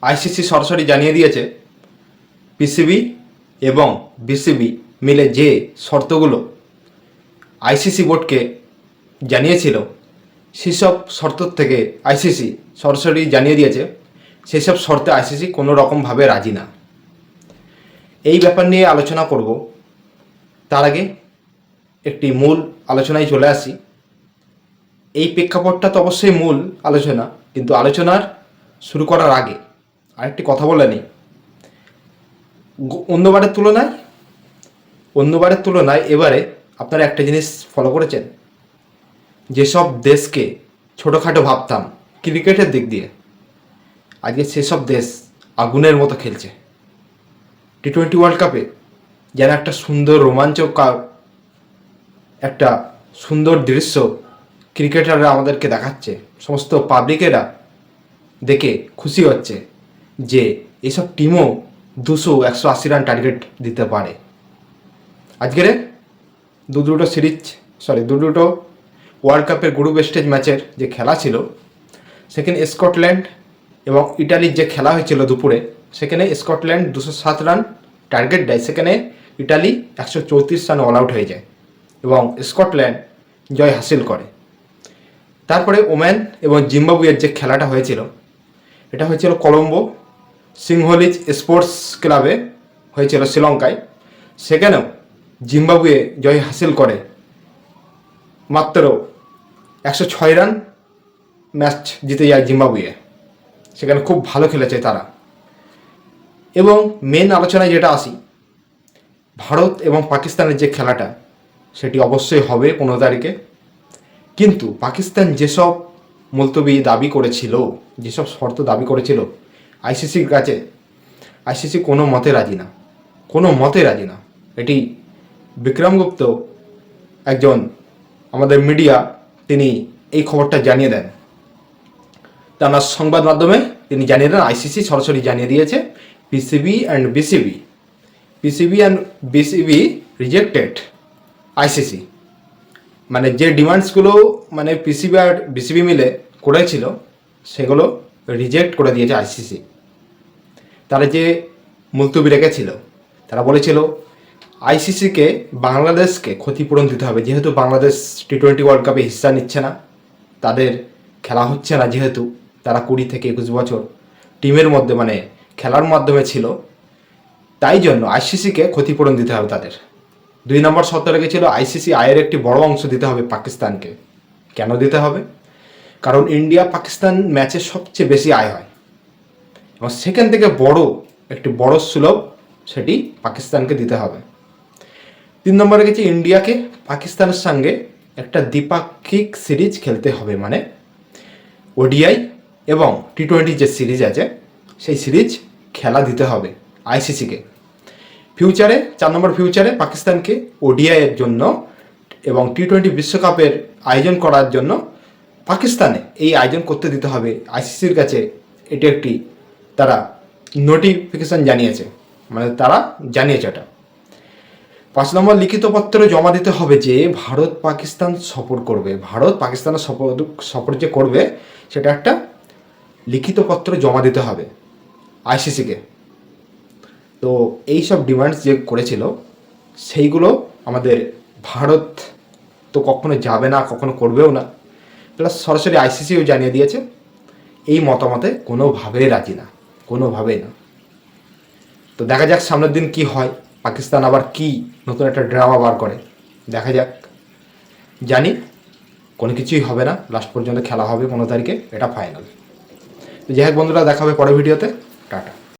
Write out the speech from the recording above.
ICC সরাসরি জানিয়ে দিয়েছে পিসিবি এবং বিসিবি মিলে যে শর্তগুলো আইসিসি বোর্ডকে জানিয়েছিল সেসব শর্ত থেকে আইসিসি সরাসরি জানিয়ে দিয়েছে সেসব শর্তে আইসিসি কোনো রকমভাবে রাজি না। এই ব্যাপার নিয়ে আলোচনা করব। তার আগে একটি মূল আলোচনায় চলে আসি। এই প্রেক্ষাপটটা তো অবশ্যই মূল আলোচনা, কিন্তু আলোচনার শুরু করার আগে আরেকটি কথা বলে নিই। অন্যবারের তুলনায় এবারে আপনারা একটা জিনিস ফলো করেছেন, যেসব দেশকে ছোটোখাটো ভাবতাম ক্রিকেটের দিক দিয়ে, আজকে সেসব দেশ আগুনের মতো খেলছে। টি-20 ওয়ার্ল্ড কাপে যেন একটা সুন্দর রোমাঞ্চকর একটা সুন্দর দৃশ্য ক্রিকেটাররা আমাদেরকে দেখাচ্ছে। সমস্ত পাবলিকেরা দেখে খুশি হচ্ছে যে এসব টিমও 200-180 রান টার্গেট দিতে পারে। আজকের দুটো ওয়ার্ল্ড কাপের গ্রুপ স্টেজ ম্যাচের যে খেলা ছিল, সেখানে স্কটল্যান্ড এবং ইটালির যে খেলা হয়েছিল দুপুরে, সেখানে স্কটল্যান্ড 207 রান টার্গেট দেয়, সেখানে ইটালি 134 রান অল আউট হয়ে যায় এবং স্কটল্যান্ড জয় হাসিল করে। তারপরে ওম্যান এবং জিম্বাবুয়ের যে খেলাটা হয়েছিল, এটা হয়েছিল কলম্বো সিংহলিজ স্পোর্টস ক্লাবে হয়েছিল শ্রীলঙ্কায়। সেখানেও জিম্বাবুয়ে জয় হাসিল করে মাত্র 106 রান ম্যাচ জিতে যায় জিম্বাবুয়ে। সেখানে খুব ভালো খেলেছে তারা। এবং মেন আলোচনায় যেটা আসি, ভারত এবং পাকিস্তানের যে খেলাটা, সেটি অবশ্যই হবে 15 তারিখে। কিন্তু পাকিস্তান যেসব মুলতবি দাবি করেছিল, যেসব শর্ত দাবি করেছিল আইসিসির কাছে, আইসিসি কোনো মতে রাজি না। এটি বিক্রম গুপ্ত, একজন আমাদের মিডিয়া, তিনি এই খবরটা জানিয়ে দেন। তার সংবাদ মাধ্যমে তিনি জানিয়ে দেন আইসিসি সরাসরি জানিয়ে দিয়েছে PCB and BCB rejected ICC. মানে যে ডিমান্ডসগুলো মানে পিসিবি আর বিসিবি মিলে করেছিল, সেগুলো রিজেক্ট করে দিয়েছে আইসিসি। তারা যে মুলতবি রেখেছিল, তারা বলেছিল আইসিসিকে বাংলাদেশকে ক্ষতিপূরণ দিতে হবে, যেহেতু বাংলাদেশ টি-20 ওয়ার্ল্ড কাপে হিস্সা নিচ্ছে না, তাদের খেলা হচ্ছে না, যেহেতু তারা 20 থেকে 21 বছর টিমের মধ্যে মানে খেলার মাধ্যমে ছিল, তাই জন্য আইসিসিকে ক্ষতিপূরণ দিতে হবে তাদের। 2 নম্বর শর্ত রেখেছিল আইসিসি আয়ের একটি বড় অংশ দিতে হবে পাকিস্তানকে। কেন দিতে হবে? কারণ ইন্ডিয়া পাকিস্তান ম্যাচে সবচেয়ে বেশি আয় হয় এবং সেখান থেকে একটি বড় সুলভ সেটি পাকিস্তানকে দিতে হবে। 3 নম্বরে রেখেছে ইন্ডিয়াকে পাকিস্তানের সঙ্গে একটা দ্বিপাক্ষিক সিরিজ খেলতে হবে, মানে ওডিআই এবং টি-20 যে সিরিজ আছে, সেই সিরিজ খেলা দিতে হবে আইসিসিকে। ফিউচারে 4 নম্বর ফিউচারে পাকিস্তানকে ওডিআইয়ের জন্য এবং টি-20 বিশ্বকাপের আয়োজন করার জন্য পাকিস্তানে এই আয়োজন করতে দিতে হবে আইসিসির কাছে। এটি একটি তারা নোটিফিকেশান জানিয়েছে, মানে তারা জানিয়েছে এটা। 5 নম্বর লিখিত পত্র জমা দিতে হবে যে ভারত পাকিস্তান সফর করবে। ভারত পাকিস্তানের সফর যে করবে, সেটা একটা লিখিত পত্র জমা দিতে হবে আইসিসিকে। তো এই সব ডিমান্ডস যে করেছিল, সেইগুলো আমাদের ভারত তো কখনো যাবে না, কখনো করবেও না। প্লাস সরাসরি আইসিসিও জানিয়ে দিয়েছে এই মতামতে কোনোভাবেই রাজি না, কোনোভাবেই না। তো দেখা যাক সামনের দিন কি হয়, পাকিস্তান আবার কি নতুন একটা ড্রামা বার করে, দেখা যাক। জানি কোনো কিছুই হবে না, লাস্ট পর্যন্ত খেলা হবে 15 তারিখে, এটা ফাইনাল। তো যাই হোক বন্ধুরা, দেখা হবে পরের ভিডিওতে। টাটা।